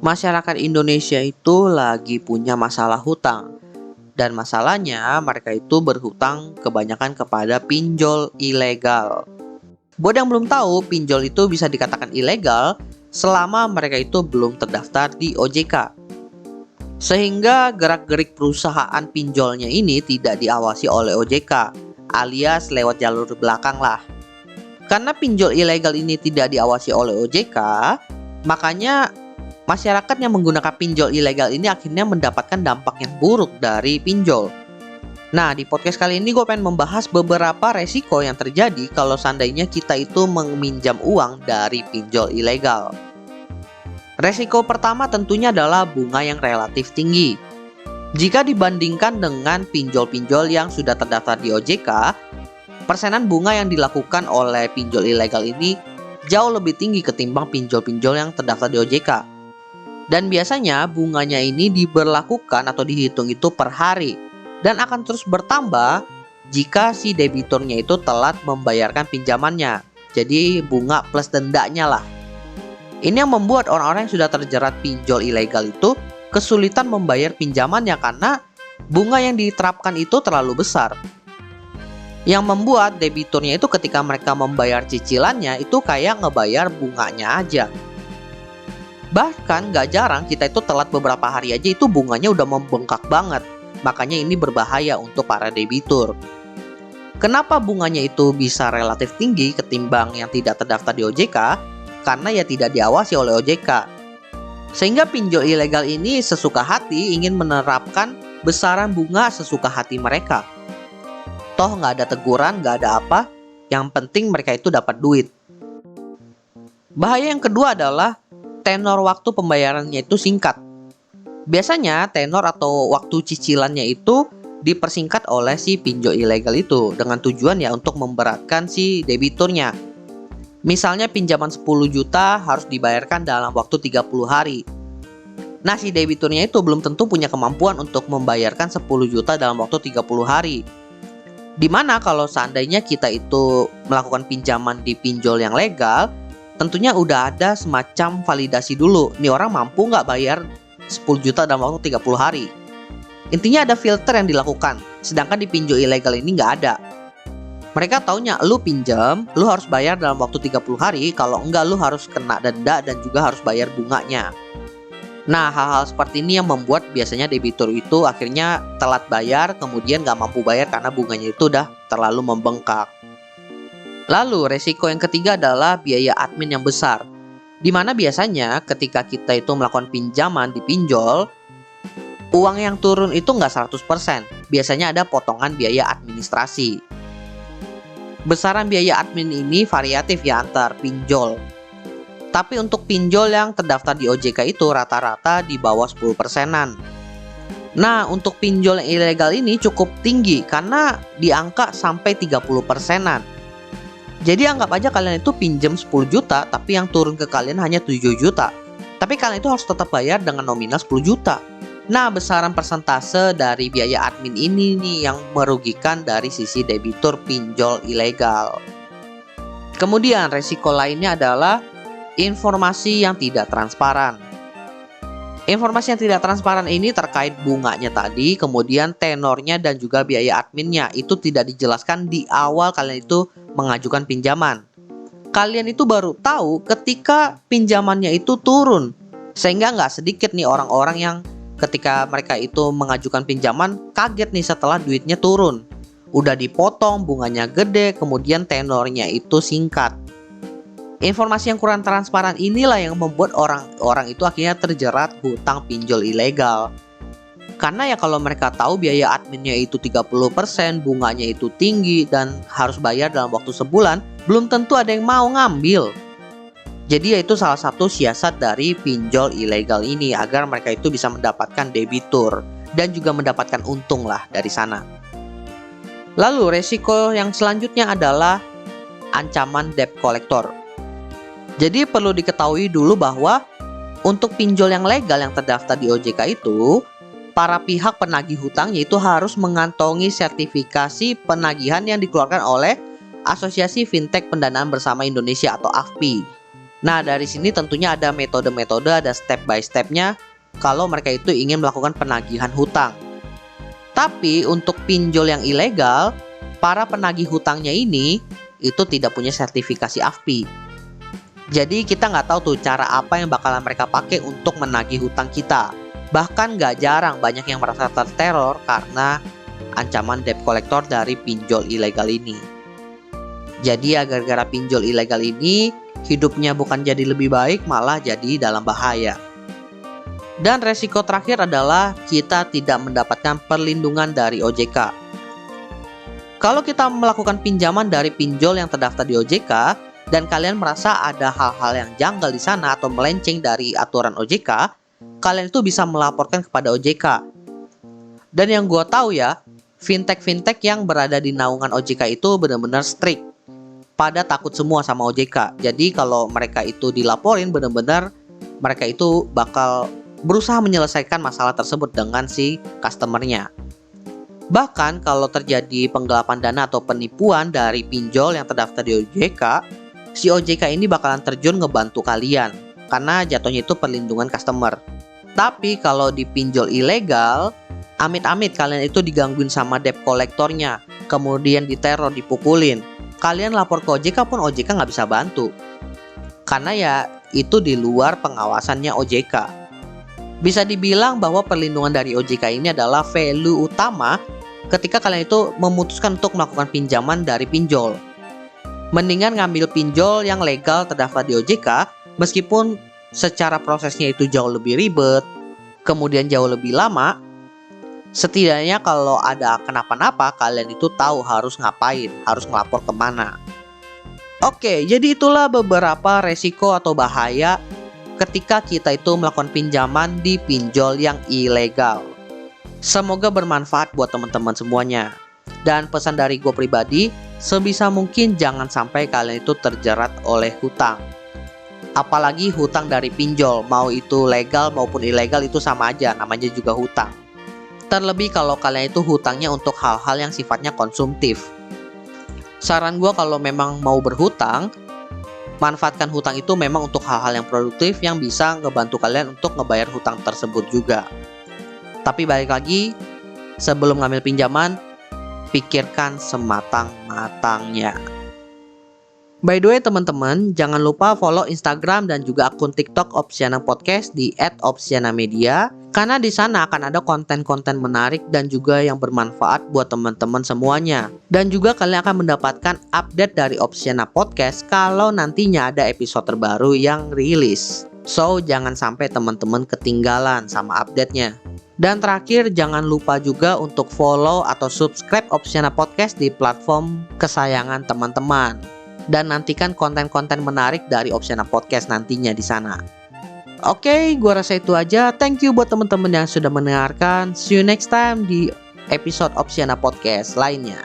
Masyarakat Indonesia itu lagi punya masalah hutang. Dan masalahnya mereka itu berhutang kebanyakan kepada pinjol ilegal. Buat yang belum tahu, pinjol itu bisa dikatakan ilegal selama mereka itu belum terdaftar di OJK. Sehingga gerak-gerik perusahaan pinjolnya ini tidak diawasi oleh OJK, alias lewat jalur belakang lah. Karena pinjol ilegal ini tidak diawasi oleh OJK, makanya masyarakat yang menggunakan pinjol ilegal ini akhirnya mendapatkan dampak yang buruk dari pinjol. Nah, di podcast kali ini gue pengen membahas beberapa resiko yang terjadi kalau seandainya kita itu meminjam uang dari pinjol ilegal. Resiko pertama tentunya adalah bunga yang relatif tinggi. Jika dibandingkan dengan pinjol-pinjol yang sudah terdaftar di OJK, persenan bunga yang dilakukan oleh pinjol ilegal ini jauh lebih tinggi ketimbang pinjol-pinjol yang terdaftar di OJK. Dan biasanya bunganya ini diberlakukan atau dihitung itu per hari dan akan terus bertambah jika si debiturnya itu telat membayarkan pinjamannya. Jadi bunga plus dendanya lah. Ini yang membuat orang-orang yang sudah terjerat pinjol ilegal itu kesulitan membayar pinjamannya karena bunga yang diterapkan itu terlalu besar. Yang membuat debiturnya itu ketika mereka membayar cicilannya itu kayak ngebayar bunganya aja. Bahkan gak jarang kita itu telat beberapa hari aja itu bunganya udah membengkak banget. Makanya ini berbahaya untuk para debitur. Kenapa bunganya itu bisa relatif tinggi ketimbang yang tidak terdaftar di OJK? Karena ya tidak diawasi oleh OJK. Sehingga pinjol ilegal ini sesuka hati ingin menerapkan besaran bunga sesuka hati mereka. Toh gak ada teguran, gak ada apa. Yang penting mereka itu dapat duit. Bahaya yang kedua adalah tenor waktu pembayarannya itu singkat. Biasanya tenor atau waktu cicilannya itu dipersingkat oleh si pinjol ilegal itu dengan tujuan ya untuk memberatkan si debiturnya. Misalnya pinjaman 10 juta harus dibayarkan dalam waktu 30 hari. Nah, si debiturnya itu belum tentu punya kemampuan untuk membayarkan 10 juta dalam waktu 30 hari. Dimana kalau seandainya kita itu melakukan pinjaman di pinjol yang legal, tentunya udah ada semacam validasi dulu. Nih orang mampu nggak bayar 10 juta dalam waktu 30 hari. Intinya ada filter yang dilakukan. Sedangkan di pinjol ilegal ini nggak ada. Mereka taunya lu pinjam, lu harus bayar dalam waktu 30 hari. Kalau enggak lu harus kena denda dan juga harus bayar bunganya. Nah, hal-hal seperti ini yang membuat biasanya debitur itu akhirnya telat bayar, kemudian nggak mampu bayar karena bunganya itu udah terlalu membengkak. Lalu resiko yang ketiga adalah biaya admin yang besar. Dimana biasanya ketika kita itu melakukan pinjaman di pinjol, uang yang turun itu nggak 100%. Biasanya ada potongan biaya administrasi. Besaran biaya admin ini variatif ya antar pinjol. Tapi untuk pinjol yang terdaftar di OJK itu rata-rata di bawah 10%-an. Nah, untuk pinjol yang ilegal ini cukup tinggi karena di angka sampai 30%-an. Jadi anggap aja kalian itu pinjam 10 juta tapi yang turun ke kalian hanya 7 juta. Tapi kalian itu harus tetap bayar dengan nominal 10 juta. Nah, besaran persentase dari biaya admin ini nih yang merugikan dari sisi debitur pinjol ilegal. Kemudian resiko lainnya adalah informasi yang tidak transparan. Informasi yang tidak transparan ini terkait bunganya tadi, kemudian tenornya dan juga biaya adminnya itu tidak dijelaskan di awal kalian itu mengajukan pinjaman. Kalian itu baru tahu ketika pinjamannya itu turun. Sehingga nggak sedikit nih orang-orang yang ketika mereka itu mengajukan pinjaman kaget nih setelah duitnya turun. Udah dipotong, bunganya gede, kemudian tenornya itu singkat. Informasi yang kurang transparan inilah yang membuat orang-orang itu akhirnya terjerat hutang pinjol ilegal. Karena ya kalau mereka tahu biaya adminnya itu 30%, bunganya itu tinggi dan harus bayar dalam waktu sebulan, belum tentu ada yang mau ngambil. Jadi ya itu salah satu siasat dari pinjol ilegal ini agar mereka itu bisa mendapatkan debitur dan juga mendapatkan untung lah dari sana. Lalu resiko yang selanjutnya adalah ancaman debt collector. Jadi perlu diketahui dulu bahwa untuk pinjol yang legal yang terdaftar di OJK itu, para pihak penagih hutangnya itu harus mengantongi sertifikasi penagihan yang dikeluarkan oleh Asosiasi Fintech Pendanaan Bersama Indonesia atau AFPI. Nah, dari sini tentunya ada metode-metode, ada step by step-nya kalau mereka itu ingin melakukan penagihan hutang. Tapi untuk pinjol yang ilegal, para penagih hutangnya ini itu tidak punya sertifikasi AFPI. Jadi kita nggak tahu tuh cara apa yang bakalan mereka pakai untuk menagih hutang kita. Bahkan nggak jarang banyak yang merasa terteror karena ancaman debt collector dari pinjol ilegal ini. Jadi ya gara-gara pinjol ilegal ini, hidupnya bukan jadi lebih baik, malah jadi dalam bahaya. Dan resiko terakhir adalah kita tidak mendapatkan perlindungan dari OJK. Kalau kita melakukan pinjaman dari pinjol yang terdaftar di OJK, dan kalian merasa ada hal-hal yang janggal di sana atau melenceng dari aturan OJK, kalian itu bisa melaporkan kepada OJK. Dan yang gue tahu ya, fintech-fintech yang berada di naungan OJK itu benar-benar strict. Pada takut semua sama OJK. Jadi kalau mereka itu dilaporin, benar-benar mereka itu bakal berusaha menyelesaikan masalah tersebut dengan si customernya. Bahkan kalau terjadi penggelapan dana atau penipuan dari pinjol yang terdaftar di OJK, si OJK ini bakalan terjun ngebantu kalian karena jatuhnya itu perlindungan customer. Tapi kalau di pinjol ilegal, amit-amit kalian itu digangguin sama debt collectornya, kemudian diteror, dipukulin. Kalian lapor ke OJK pun OJK nggak bisa bantu. Karena ya itu di luar pengawasannya OJK. Bisa dibilang bahwa perlindungan dari OJK ini adalah value utama ketika kalian itu memutuskan untuk melakukan pinjaman dari pinjol. Mendingan ngambil pinjol yang legal terdaftar di OJK, meskipun secara prosesnya itu jauh lebih ribet, kemudian jauh lebih lama. Setidaknya kalau ada kenapa-napa, kalian itu tahu harus ngapain, harus ngelapor kemana. Oke, jadi itulah beberapa resiko atau bahaya ketika kita itu melakukan pinjaman di pinjol yang ilegal. Semoga bermanfaat buat teman-teman semuanya. Dan pesan dari gue pribadi, sebisa mungkin jangan sampai kalian itu terjerat oleh hutang. Apalagi hutang dari pinjol, mau itu legal maupun ilegal itu sama aja, namanya juga hutang. Terlebih kalau kalian itu hutangnya untuk hal-hal yang sifatnya konsumtif. Saran gue kalau memang mau berhutang, manfaatkan hutang itu memang untuk hal-hal yang produktif yang bisa ngebantu kalian untuk ngebayar hutang tersebut juga. Tapi balik lagi, sebelum ngambil pinjaman, pikirkan sematang-matangnya. By the way teman-teman, jangan lupa follow Instagram dan juga akun TikTok Opsiana Podcast di @opsianamedia, karena di sana akan ada konten-konten menarik dan juga yang bermanfaat buat teman-teman semuanya. Dan juga kalian akan mendapatkan update dari Opsiana Podcast kalau nantinya ada episode terbaru yang rilis. So, jangan sampai teman-teman ketinggalan sama update-nya. Dan terakhir, jangan lupa juga untuk follow atau subscribe Opsiana Podcast di platform kesayangan teman-teman. Dan nantikan konten-konten menarik dari Opsiana Podcast nantinya di sana. Oke, gua rasa itu aja. Thank you buat teman-teman yang sudah mendengarkan. See you next time di episode Opsiana Podcast lainnya.